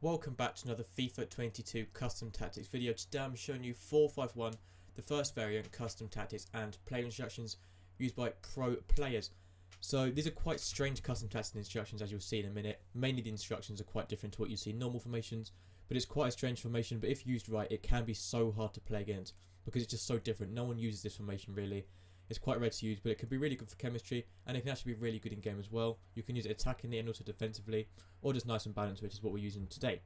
Welcome back to another FIFA 22 custom tactics video. Today I'm showing you 451, the first variant custom tactics and player instructions used by pro players. So these are quite strange custom tactics and instructions, as you'll see in a minute. Mainly the instructions are quite different to what you see in normal formations, but it's quite a strange formation, but if used right it can be so hard to play against because it's just so different. No one uses this formation really. It's quite rare to use, but it can be really good for chemistry, and it can actually be really good in game as well. You can use it attackingly and also defensively, or just nice and balanced, which is what we're using today.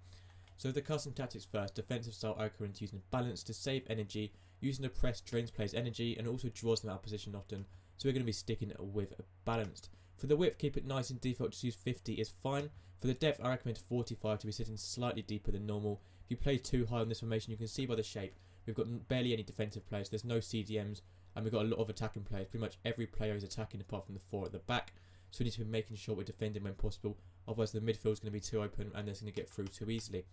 So the custom tactics first, defensive style Overpowered using balance to save energy, using the press drains players' energy and also draws them out of position often, so we're going to be sticking with balanced. For the width, keep it nice and default, just use 50 is fine. For the depth, I recommend 45 to be sitting slightly deeper than normal. If you play too high on this formation, you can see by the shape, we've got barely any defensive players, there's no CDMs, and we've got a lot of attacking players. Pretty much every player is attacking apart from the 4 at the back. So we need to be making sure we're defending when possible. Otherwise the midfield is going to be too open and they're going to get through too easily.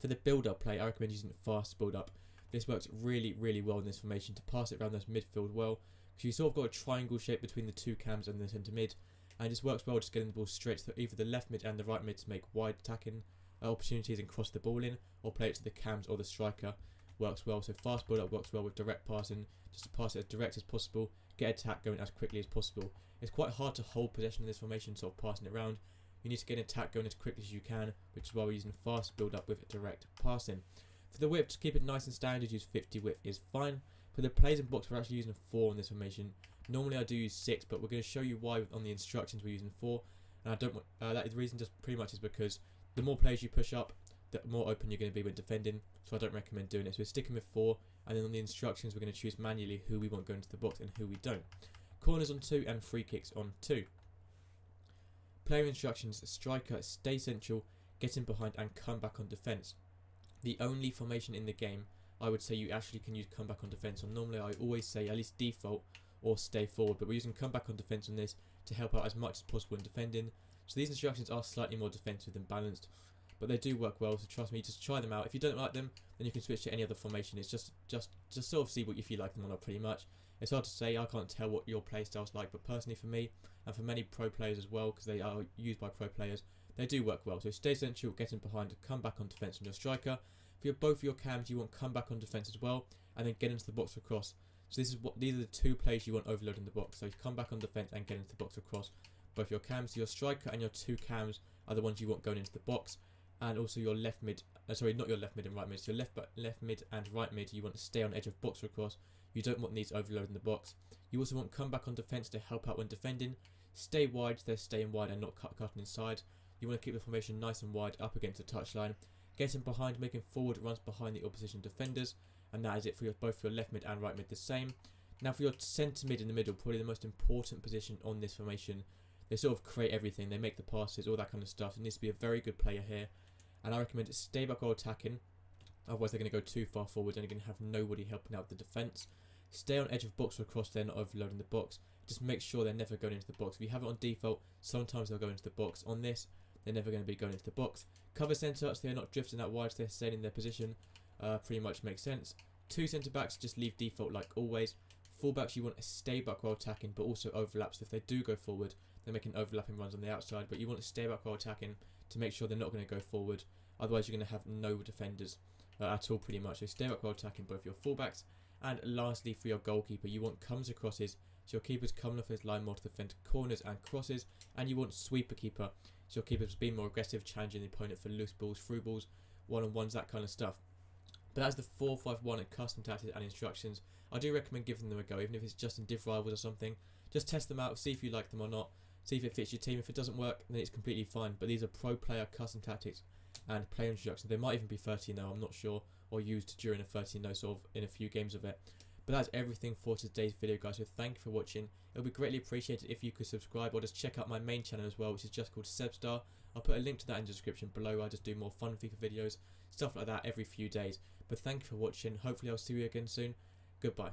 For the build-up play, I recommend using fast build-up. This works really well in this formation to pass it around this midfield well. Because you sort of got a triangle shape between the two cams and the centre mid. And this works well just getting the ball straight to either the left mid and the right mid to make wide attacking opportunities and cross the ball in. Or play it to the cams or the striker. Works well. So fast build-up works well with direct passing, just to pass it as direct as possible, get attack going as quickly as possible. It's quite hard to hold possession in this formation, sort of passing it around. You need to get an attack going as quickly as you can, which is why we're using fast build-up with direct passing. For the width, to keep it nice and standard, use 50 width is fine. For the players in box, we're actually using 4 in this formation. Normally I do use 6, but we're going to show you why on the instructions we're using 4. And I don't want the reason just pretty much is because the more players you push up, the more open you're going to be when defending, so I don't recommend doing it. So we're sticking with 4, and then on the instructions we're going to choose manually who we want going into the box and who we don't. Corners on 2 and free kicks on 2. Player instructions, striker, stay central, get in behind and come back on defence. The only formation in the game I would say you actually can use come back on defence on. Normally I always say at least default or stay forward, but we're using come back on defence on this to help out as much as possible in defending. So these instructions are slightly more defensive than balanced, but they do work well, so trust me, just try them out. If you don't like them, then you can switch to any other formation. It's just sort of see if you like them or not, pretty much. It's hard to say, I can't tell what your playstyle's like, but personally for me, and for many pro players as well, because they are used by pro players, they do work well. So stay central, get in behind, come back on defence on your striker. For both of your cams, you want come back on defence as well, and then get into the box across. So these are the two plays you want overload in the box. So you come back on defence and get into the box across. Both your cams, so your striker and your 2 cams are the ones you want going into the box. And also your left mid, sorry, not your left mid and right mid, so your left mid and right mid, you want to stay on edge of box or across. You don't want these overload in the box. You also want come back on defence to help out when defending. Stay wide, they're staying wide and not cutting inside. You want to keep the formation nice and wide up against the touchline. Getting behind, making forward runs behind the opposition defenders. And that is it for both your left mid and right mid the same. Now for your centre mid in the middle, probably the most important position on this formation. They sort of create everything, they make the passes, all that kind of stuff. It needs to be a very good player here. And I recommend stay back while attacking, otherwise they're going to go too far forward and you're going to have nobody helping out the defence. Stay on edge of box or across, they're not overloading the box. Just make sure they're never going into the box. If you have it on default, sometimes they'll go into the box. On this, they're never going to be going into the box. Cover centre, so they're not drifting out wide, so they're staying in their position. Pretty much makes sense. 2 centre backs, just leave default like always. Fullbacks, you want to stay back while attacking, but also overlap. So if they do go forward, they're making overlapping runs on the outside, but you want to stay back while attacking to make sure they're not going to go forward. Otherwise, you're going to have no defenders at all, pretty much. So stay back while attacking both your fullbacks. And lastly, for your goalkeeper, you want comes and crosses. So your keeper's coming off his line more to defend corners and crosses. And you want sweeper keeper. So your keeper's being more aggressive, challenging the opponent for loose balls, through balls, one-on-ones, that kind of stuff. But that's the 451 and custom tactics and instructions. I do recommend giving them a go, even if it's just in div rivals or something. Just test them out, see if you like them or not. See if it fits your team. If it doesn't work, then it's completely fine. But these are pro player custom tactics and player instructions. They might even be 13-0, I'm not sure, or used during a 13-0 sort of in a few games of it. But that's everything for today's video, guys. So thank you for watching. It would be greatly appreciated if you could subscribe or just check out my main channel as well, which is just called Sebstar. I'll put a link to that in the description below. I just do more fun FIFA videos, stuff like that every few days. But thank you for watching. Hopefully I'll see you again soon. Goodbye.